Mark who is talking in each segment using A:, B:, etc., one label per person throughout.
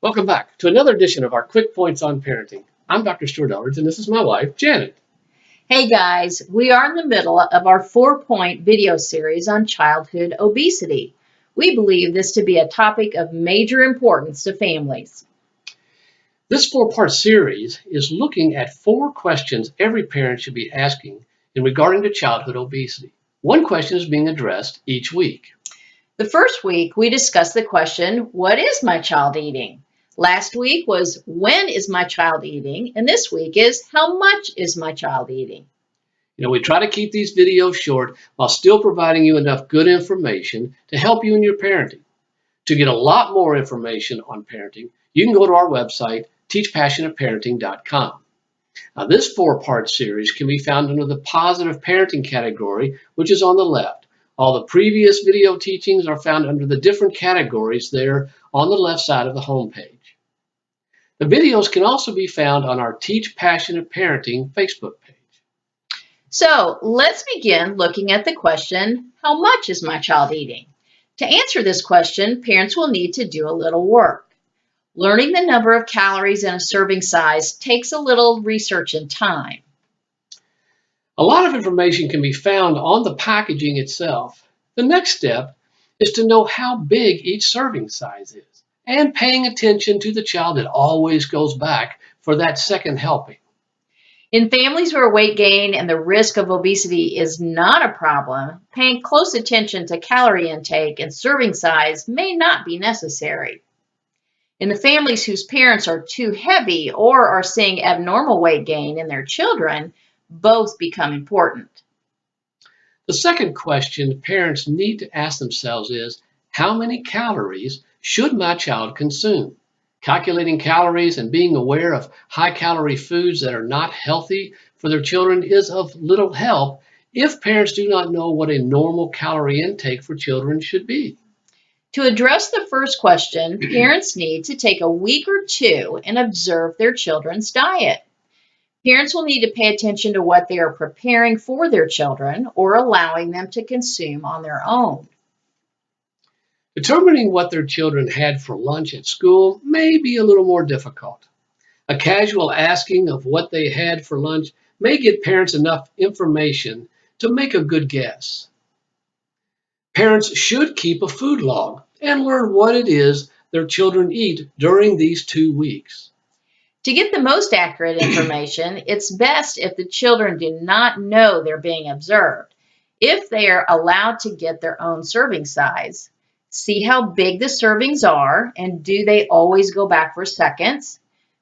A: Welcome back to another edition of our Quick Points on Parenting. I'm Dr. Stuart Eldridge, and this is my wife, Janet.
B: Hey guys, we are in the middle of our 4-point video series on childhood obesity. We believe this to be a topic of major importance to families.
A: This 4-part series is looking at 4 questions every parent should be asking in regarding to childhood obesity. One question is being addressed each week.
B: The first week, we discussed the question, what is my child eating? Last week was, when is my child eating? And this week is, how much is my child eating?
A: We try to keep these videos short while still providing you enough good information to help you in your parenting. To get a lot more information on parenting, you can go to our website, teachpassionateparenting.com. Now, this 4-part series can be found under the positive parenting category, which is on the left. All the previous video teachings are found under the different categories there on the left side of the home page. The videos can also be found on our Teach Passionate Parenting Facebook page.
B: So let's begin looking at the question, how much is my child eating? To answer this question, parents will need to do a little work. Learning the number of calories in a serving size takes a little research and time.
A: A lot of information can be found on the packaging itself. The next step is to know how big each serving size is and paying attention to the child that always goes back for that second helping.
B: In families where weight gain and the risk of obesity is not a problem, paying close attention to calorie intake and serving size may not be necessary. In the families whose parents are too heavy or are seeing abnormal weight gain in their children, both become important.
A: The second question parents need to ask themselves is, how many calories should my child consume? Calculating calories and being aware of high-calorie foods that are not healthy for their children is of little help if parents do not know what a normal calorie intake for children should be.
B: To address the first question, parents need to take a week or 2 and observe their children's diet. Parents will need to pay attention to what they are preparing for their children or allowing them to consume on their own.
A: Determining what their children had for lunch at school may be a little more difficult. A casual asking of what they had for lunch may give parents enough information to make a good guess. Parents should keep a food log and learn what it is their children eat during these 2 weeks.
B: To get the most accurate information, it's best if the children do not know they're being observed. If they are allowed to get their own serving size, see how big the servings are, and do they always go back for seconds?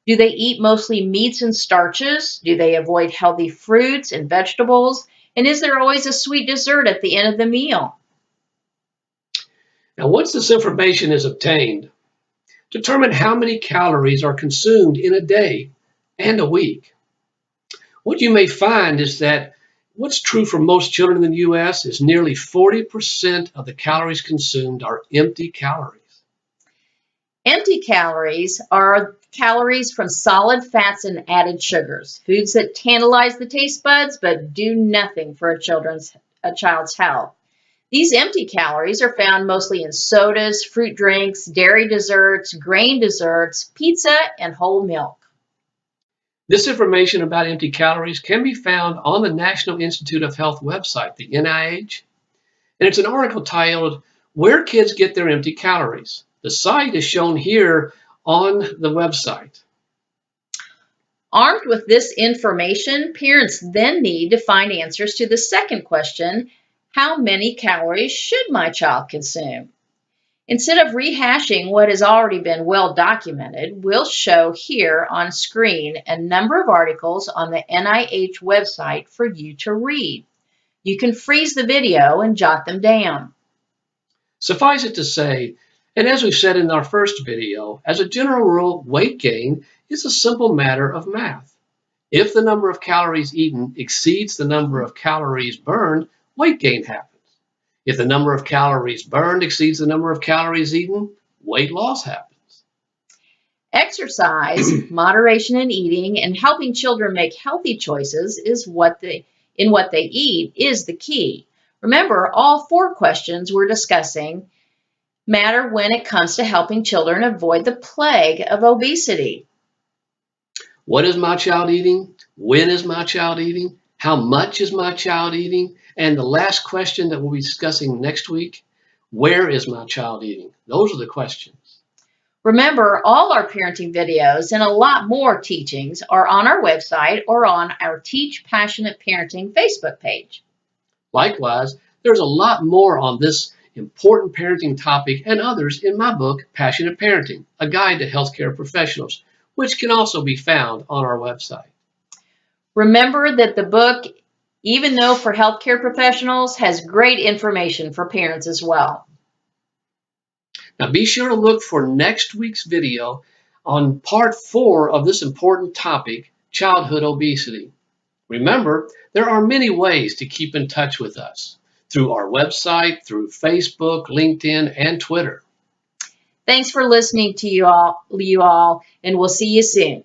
B: Do they eat mostly meats and starches? Do they avoid healthy fruits and vegetables? And is there always a sweet dessert at the end of the meal?
A: Now, once this information is obtained, determine how many calories are consumed in a day and a week. What you may find is that what's true for most children in the U.S. is nearly 40% of the calories consumed are empty calories.
B: Empty calories are calories from solid fats and added sugars, foods that tantalize the taste buds but do nothing for a child's health. These empty calories are found mostly in sodas, fruit drinks, dairy desserts, grain desserts, pizza, and whole milk.
A: This information about empty calories can be found on the National Institute of Health website, the NIH, and it's an article titled, Where Kids Get Their Empty Calories. The site is shown here on the website.
B: Armed with this information, parents then need to find answers to the second question, how many calories should my child consume? Instead of rehashing what has already been well documented, we'll show here on screen a number of articles on the NIH website for you to read. You can freeze the video and jot them down.
A: Suffice it to say, and as we said in our first video, as a general rule, weight gain is a simple matter of math. If the number of calories eaten exceeds the number of calories burned, weight gain happens. If the number of calories burned exceeds the number of calories eaten, weight loss happens.
B: Exercise, moderation in eating, and helping children make healthy choices in what they eat is the key. Remember, all 4 questions we're discussing matter when it comes to helping children avoid the plague of obesity?
A: What is my child eating? When is my child eating? How much is my child eating? And the last question that we'll be discussing next week, where is my child eating? Those are the questions.
B: Remember, all our parenting videos and a lot more teachings are on our website or on our Teach Passionate Parenting Facebook page.
A: Likewise, there's a lot more on this important parenting topic and others in my book, Passionate Parenting, a guide to healthcare professionals, which can also be found on our website.
B: Remember that the book, even though for healthcare professionals, has great information for parents as well.
A: Now be sure to look for next week's video on part 4 of this important topic, childhood obesity. Remember, there are many ways to keep in touch with us through our website, through Facebook, LinkedIn, and Twitter.
B: Thanks for listening to you all, and we'll see you soon.